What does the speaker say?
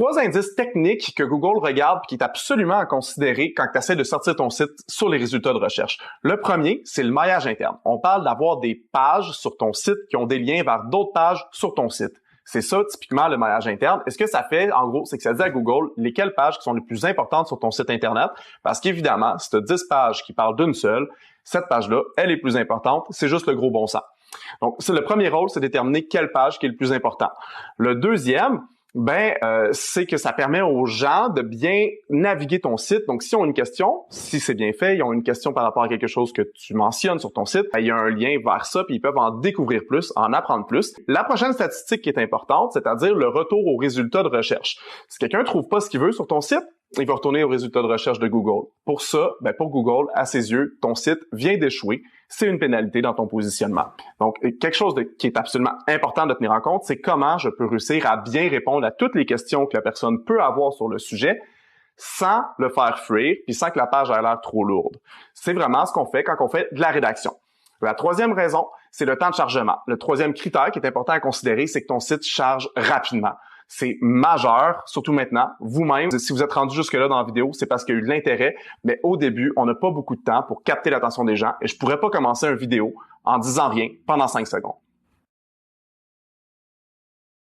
3 indices techniques que Google regarde et qui est absolument à considérer quand tu essaies de sortir ton site sur les résultats de recherche. Le premier, c'est le maillage interne. On parle d'avoir des pages sur ton site qui ont des liens vers d'autres pages sur ton site. C'est ça, typiquement, le maillage interne. Et ce que ça fait, en gros, c'est que ça dit à Google lesquelles pages qui sont les plus importantes sur ton site Internet. Parce qu'évidemment, si tu as 10 pages qui parlent d'une seule, cette page-là, elle est plus importante. C'est juste le gros bon sens. Donc, c'est le premier rôle, c'est déterminer quelle page qui est le plus important. Le deuxième, c'est que ça permet aux gens de bien naviguer ton site. Donc, si on a une question, si c'est bien fait, ils ont une question par rapport à quelque chose que tu mentionnes sur ton site, il y a un lien vers ça, puis ils peuvent en découvrir plus, en apprendre plus. La prochaine statistique qui est importante, c'est-à-dire le retour aux résultats de recherche. Si quelqu'un trouve pas ce qu'il veut sur ton site, il va retourner aux résultats de recherche de Google. Pour ça, pour Google, à ses yeux, ton site vient d'échouer. C'est une pénalité dans ton positionnement. Donc, quelque chose qui est absolument important de tenir en compte, c'est comment je peux réussir à bien répondre à toutes les questions que la personne peut avoir sur le sujet sans le faire fuir, puis sans que la page ait l'air trop lourde. C'est vraiment ce qu'on fait quand on fait de la rédaction. La troisième raison, c'est le temps de chargement. Le troisième critère qui est important à considérer, c'est que ton site charge rapidement. C'est majeur, surtout maintenant. Vous-même, si vous êtes rendu jusque-là dans la vidéo, c'est parce qu'il y a eu de l'intérêt. Mais au début, on n'a pas beaucoup de temps pour capter l'attention des gens et je pourrais pas commencer une vidéo en disant rien pendant 5 secondes.